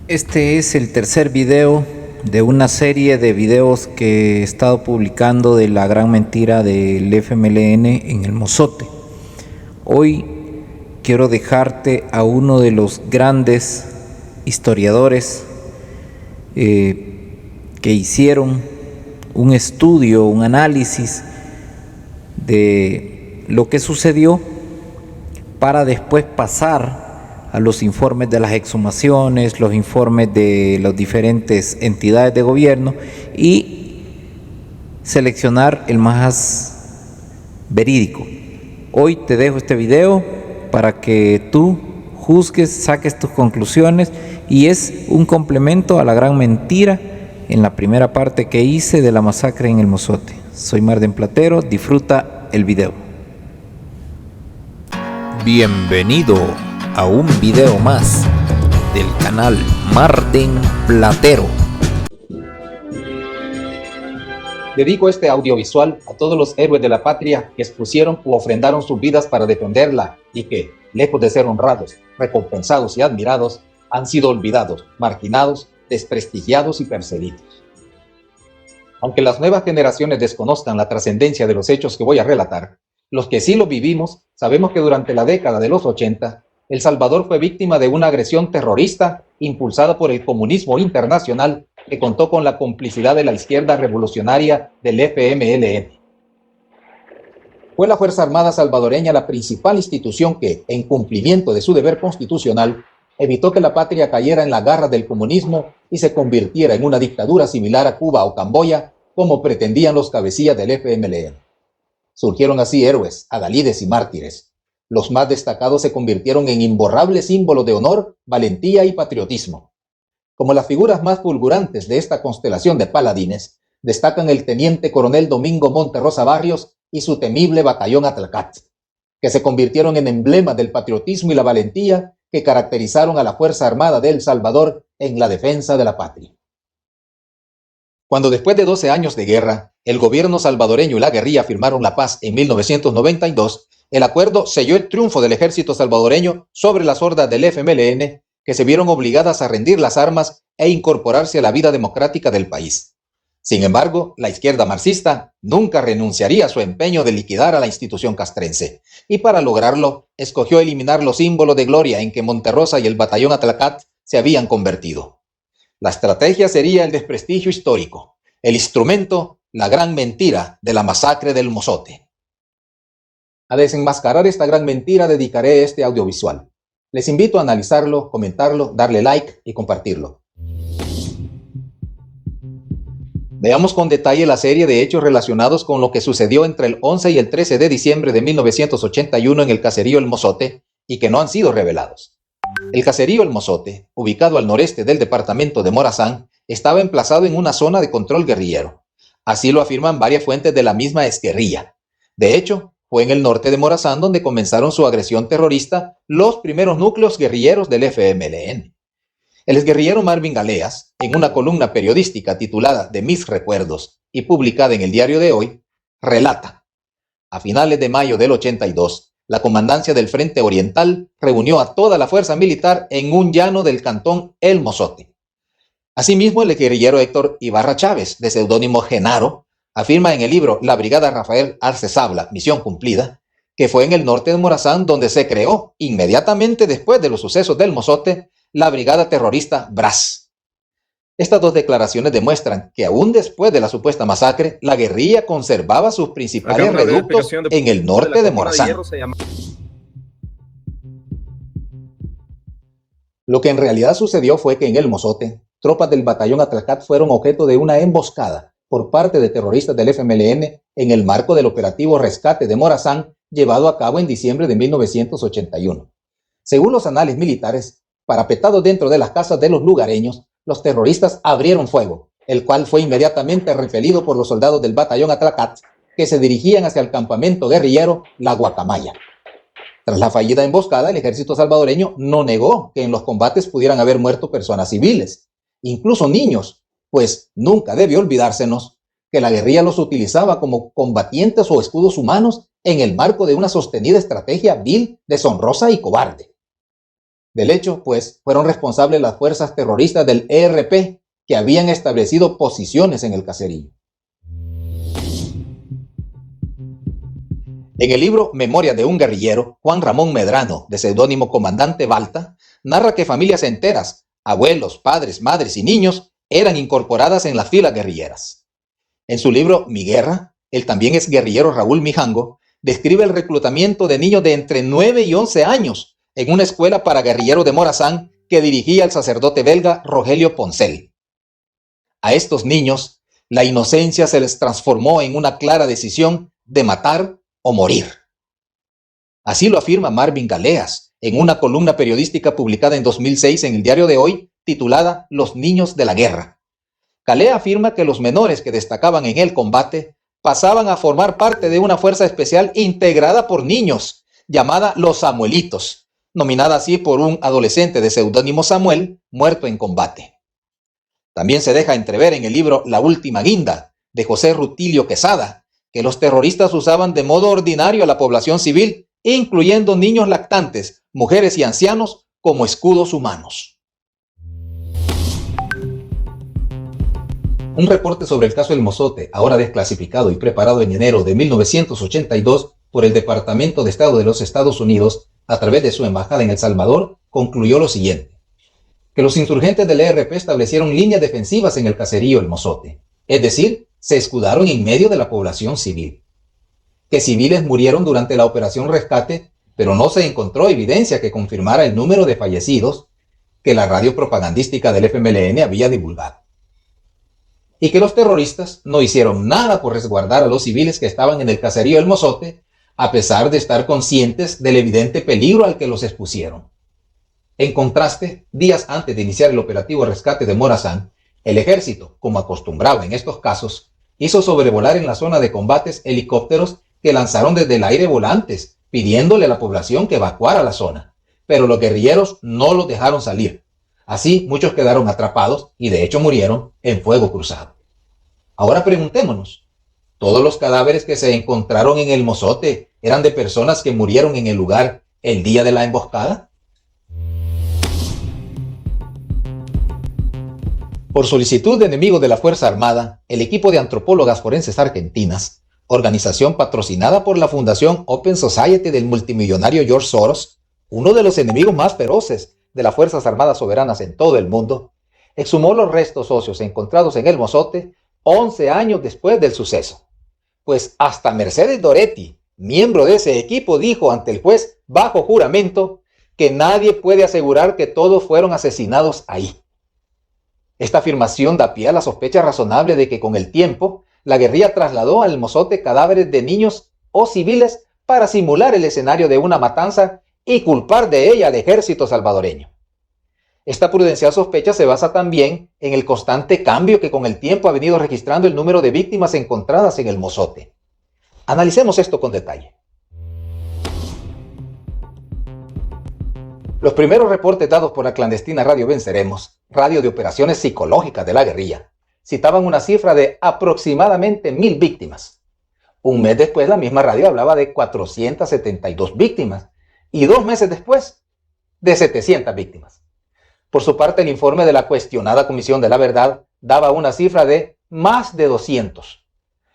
Este es el tercer video de una serie de videos que he estado publicando de la gran mentira del FMLN en el Mozote. Hoy quiero dejarte a uno de los grandes historiadores que hicieron un estudio, un análisis de lo que sucedió para después pasar a los informes de las exhumaciones, los informes de las diferentes entidades de gobierno y seleccionar el más verídico. Hoy te dejo este video para que tú juzgues, saques tus conclusiones, y es un complemento a la gran mentira en la primera parte que hice de la masacre en el Mozote. Soy Marden Platero, disfruta el video. Bienvenido a un video más del canal Marden Platero. Dedico este audiovisual a todos los héroes de la patria que expusieron u ofrendaron sus vidas para defenderla y que, lejos de ser honrados, recompensados y admirados, han sido olvidados, marginados, desprestigiados y perseguidos. Aunque las nuevas generaciones desconozcan la trascendencia de los hechos que voy a relatar, los que sí lo vivimos sabemos que durante la década de los 80, El Salvador fue víctima de una agresión terrorista impulsada por el comunismo internacional que contó con la complicidad de la izquierda revolucionaria del FMLN. Fue la Fuerza Armada salvadoreña la principal institución que, en cumplimiento de su deber constitucional, evitó que la patria cayera en la garra del comunismo y se convirtiera en una dictadura similar a Cuba o Camboya, como pretendían los cabecillas del FMLN. Surgieron así héroes, adalides y mártires. Los más destacados se convirtieron en imborrables símbolos de honor, valentía y patriotismo. Como las figuras más fulgurantes de esta constelación de paladines, destacan el teniente coronel Domingo Monterrosa Barrios y su temible batallón Atlacat, que se convirtieron en emblemas del patriotismo y la valentía que caracterizaron a la Fuerza Armada de El Salvador en la defensa de la patria. Cuando después de 12 años de guerra, el gobierno salvadoreño y la guerrilla firmaron la paz en 1992, el acuerdo selló el triunfo del ejército salvadoreño sobre las hordas del FMLN, que se vieron obligadas a rendir las armas e incorporarse a la vida democrática del país. Sin embargo, la izquierda marxista nunca renunciaría a su empeño de liquidar a la institución castrense, y para lograrlo, escogió eliminar los símbolos de gloria en que Monterrosa y el batallón Atlacat se habían convertido. La estrategia sería el desprestigio histórico, el instrumento, la gran mentira de la masacre del Mozote. A desenmascarar esta gran mentira dedicaré este audiovisual. Les invito a analizarlo, comentarlo, darle like y compartirlo. Veamos con detalle la serie de hechos relacionados con lo que sucedió entre el 11 y el 13 de diciembre de 1981 en el caserío El Mozote y que no han sido revelados. El caserío El Mozote, ubicado al noreste del departamento de Morazán, estaba emplazado en una zona de control guerrillero. Así lo afirman varias fuentes de la misma exguerrilla. De hecho, fue en el norte de Morazán donde comenzaron su agresión terrorista los primeros núcleos guerrilleros del FMLN. El exguerrillero Marvin Galeas, en una columna periodística titulada De mis recuerdos y publicada en el diario de hoy, relata: a finales de mayo del 82, la comandancia del Frente Oriental reunió a toda la fuerza militar en un llano del cantón El Mozote. Asimismo, el guerrillero Héctor Ibarra Chávez, de seudónimo Genaro, afirma en el libro La Brigada Rafael Arce Sabla, Misión Cumplida, que fue en el norte de Morazán donde se creó, inmediatamente después de los sucesos del Mozote, la brigada terrorista Brás. Estas dos declaraciones demuestran que aún después de la supuesta masacre, la guerrilla conservaba sus principales reductos en el norte de Morazán. Lo que en realidad sucedió fue que en el Mozote, tropas del batallón Atlacat fueron objeto de una emboscada por parte de terroristas del FMLN en el marco del operativo Rescate de Morazán llevado a cabo en diciembre de 1981. Según los anales militares, parapetados dentro de las casas de los lugareños, los terroristas abrieron fuego, el cual fue inmediatamente repelido por los soldados del batallón Atlacat, que se dirigían hacia el campamento guerrillero La Guacamaya. Tras la fallida emboscada, el ejército salvadoreño no negó que en los combates pudieran haber muerto personas civiles, incluso niños, pues nunca debe olvidársenos que la guerrilla los utilizaba como combatientes o escudos humanos en el marco de una sostenida estrategia vil, deshonrosa y cobarde. Del hecho, pues, fueron responsables las fuerzas terroristas del ERP que habían establecido posiciones en el caserío. En el libro Memoria de un guerrillero, Juan Ramón Medrano, de seudónimo Comandante Balta, narra que familias enteras, abuelos, padres, madres y niños, eran incorporadas en las filas guerrilleras. En su libro Mi Guerra, el también ex guerrillero Raúl Mijango describe el reclutamiento de niños de entre 9 y 11 años en una escuela para guerrilleros de Morazán que dirigía el sacerdote belga Rogelio Poncel. A estos niños, la inocencia se les transformó en una clara decisión de matar o morir. Así lo afirma Marvin Galeas en una columna periodística publicada en 2006 en el Diario de Hoy, titulada Los niños de la guerra. Galea afirma que los menores que destacaban en el combate pasaban a formar parte de una fuerza especial integrada por niños, llamada Los Samuelitos, nominada así por un adolescente de seudónimo Samuel, muerto en combate. También se deja entrever en el libro La Última Guinda, de José Rutilio Quesada, que los terroristas usaban de modo ordinario a la población civil, incluyendo niños lactantes, mujeres y ancianos, como escudos humanos. Un reporte sobre el caso El Mozote, ahora desclasificado y preparado en enero de 1982 por el Departamento de Estado de los Estados Unidos, a través de su embajada en El Salvador, concluyó lo siguiente: que los insurgentes del ERP establecieron líneas defensivas en el caserío El Mozote, es decir, se escudaron en medio de la población civil. Que civiles murieron durante la operación Rescate, pero no se encontró evidencia que confirmara el número de fallecidos que la radio propagandística del FMLN había divulgado. Y que los terroristas no hicieron nada por resguardar a los civiles que estaban en el caserío El Mozote, a pesar de estar conscientes del evidente peligro al que los expusieron. En contraste, días antes de iniciar el operativo Rescate de Morazán, el ejército, como acostumbraba en estos casos, hizo sobrevolar en la zona de combates helicópteros que lanzaron desde el aire volantes, pidiéndole a la población que evacuara la zona. Pero los guerrilleros no los dejaron salir. Así, muchos quedaron atrapados y de hecho murieron en fuego cruzado. Ahora preguntémonos, ¿todos los cadáveres que se encontraron en El Mozote eran de personas que murieron en el lugar el día de la emboscada? Por solicitud de enemigos de la Fuerza Armada, el equipo de antropólogas forenses argentinas, organización patrocinada por la Fundación Open Society del multimillonario George Soros, uno de los enemigos más feroces de las Fuerzas Armadas soberanas en todo el mundo, exhumó los restos óseos encontrados en El Mozote 11 años después del suceso. Pues hasta Mercedes Doretti, miembro de ese equipo, dijo ante el juez bajo juramento que nadie puede asegurar que todos fueron asesinados ahí. Esta afirmación da pie a la sospecha razonable de que con el tiempo la guerrilla trasladó al Mozote cadáveres de niños o civiles para simular el escenario de una matanza y culpar de ella al ejército salvadoreño. Esta prudencial sospecha se basa también en el constante cambio que con el tiempo ha venido registrando el número de víctimas encontradas en El Mozote. Analicemos esto con detalle. Los primeros reportes dados por la clandestina Radio Venceremos, radio de operaciones psicológicas de la guerrilla, citaban una cifra de aproximadamente 1,000 víctimas. Un mes después, la misma radio hablaba de 472 víctimas y 2 meses después, de 700 víctimas. Por su parte, el informe de la cuestionada Comisión de la Verdad daba una cifra de más de 200.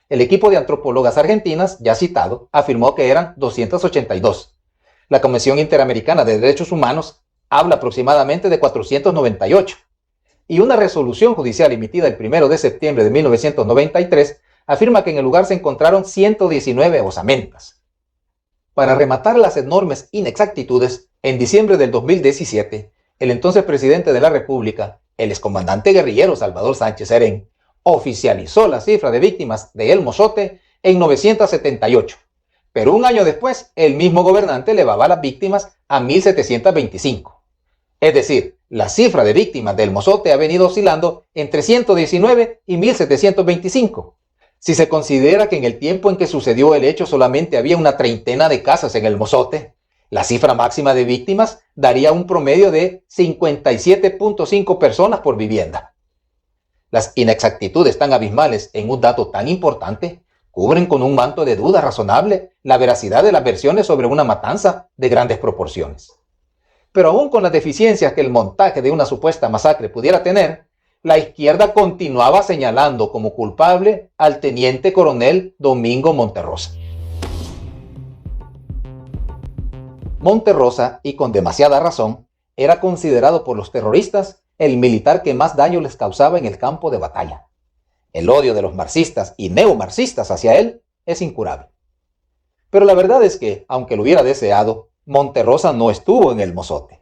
El equipo de antropólogas argentinas, ya citado, afirmó que eran 282. La Comisión Interamericana de Derechos Humanos habla aproximadamente de 498. Y una resolución judicial emitida el 1 de septiembre de 1993 afirma que en el lugar se encontraron 119 osamentas. Para rematar las enormes inexactitudes, en diciembre del 2017, el entonces presidente de la República, el excomandante guerrillero Salvador Sánchez Serén, oficializó la cifra de víctimas de El Mozote en 978. Pero un año después, el mismo gobernante elevaba las víctimas a 1,725. Es decir, la cifra de víctimas del Mozote ha venido oscilando entre 119 y 1,725. Si se considera que en el tiempo en que sucedió el hecho solamente había una treintena de casas en El Mozote, la cifra máxima de víctimas daría un promedio de 57.5 personas por vivienda. Las inexactitudes tan abismales en un dato tan importante cubren con un manto de duda razonable la veracidad de las versiones sobre una matanza de grandes proporciones. Pero aún con las deficiencias que el montaje de una supuesta masacre pudiera tener, la izquierda continuaba señalando como culpable al teniente coronel Domingo Monterrosa. Monterrosa, y con demasiada razón, era considerado por los terroristas el militar que más daño les causaba en el campo de batalla. El odio de los marxistas y neomarxistas hacia él es incurable. Pero la verdad es que, aunque lo hubiera deseado, Monterrosa no estuvo en el Mozote.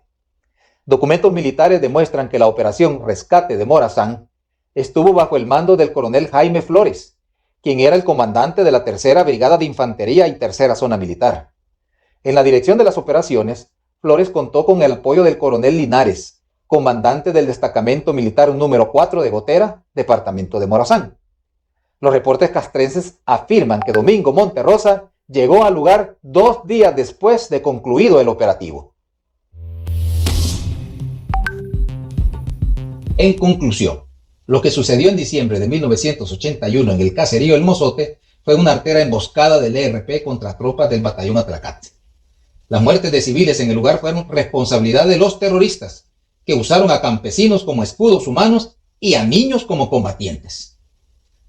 Documentos militares demuestran que la operación Rescate de Morazán estuvo bajo el mando del coronel Jaime Flores, quien era el comandante de la Tercera Brigada de Infantería y Tercera Zona Militar. En la dirección de las operaciones, Flores contó con el apoyo del coronel Linares, comandante del destacamento militar número 4 de Gotera, departamento de Morazán. Los reportes castrenses afirman que Domingo Monterrosa llegó al lugar 2 días después de concluido el operativo. En conclusión, lo que sucedió en diciembre de 1981 en el caserío El Mozote fue una artera emboscada del ERP contra tropas del batallón Atlacate. Las muertes de civiles en el lugar fueron responsabilidad de los terroristas, que usaron a campesinos como escudos humanos y a niños como combatientes.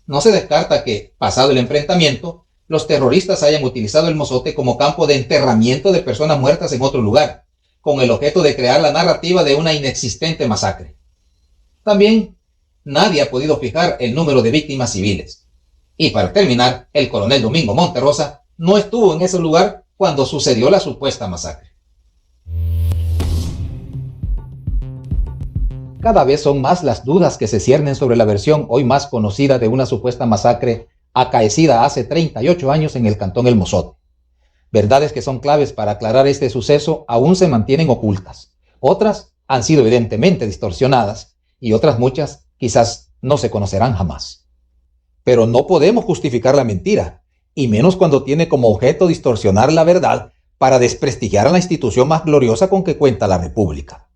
No se descarta que, pasado el enfrentamiento, los terroristas hayan utilizado el Mozote como campo de enterramiento de personas muertas en otro lugar, con el objeto de crear la narrativa de una inexistente masacre. También, nadie ha podido fijar el número de víctimas civiles. Y para terminar, el coronel Domingo Monterrosa no estuvo en ese lugar cuando sucedió la supuesta masacre. Cada vez son más las dudas que se ciernen sobre la versión hoy más conocida de una supuesta masacre acaecida hace 38 años en el cantón El Mozote. Verdades que son claves para aclarar este suceso aún se mantienen ocultas. Otras han sido evidentemente distorsionadas y otras muchas quizás no se conocerán jamás. Pero no podemos justificar la mentira, y menos cuando tiene como objeto distorsionar la verdad para desprestigiar a la institución más gloriosa con que cuenta la República.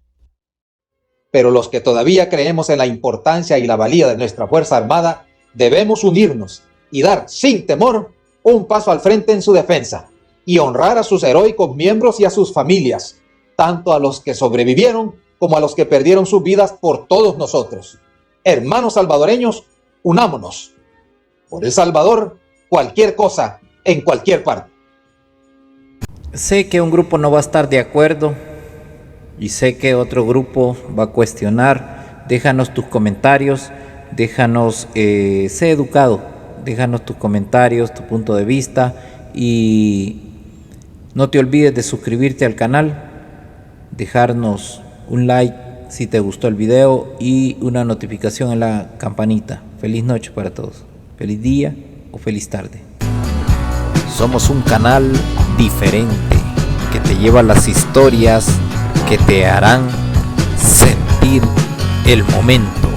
Pero los que todavía creemos en la importancia y la valía de nuestra Fuerza Armada, debemos unirnos y dar, sin temor, un paso al frente en su defensa, y honrar a sus heroicos miembros y a sus familias, tanto a los que sobrevivieron como a los que perdieron sus vidas por todos nosotros. Hermanos salvadoreños, unámonos. Por El Salvador, cualquier cosa, en cualquier parte. Sé que un grupo no va a estar de acuerdo y sé que otro grupo va a cuestionar. Déjanos tus comentarios, déjanos, sé educado, déjanos tus comentarios, tu punto de vista, y no te olvides de suscribirte al canal, dejarnos un like si te gustó el video y una notificación en la campanita. Feliz noche para todos, feliz día o feliz tarde. Somos un canal diferente que te lleva las historias que te harán sentir el momento.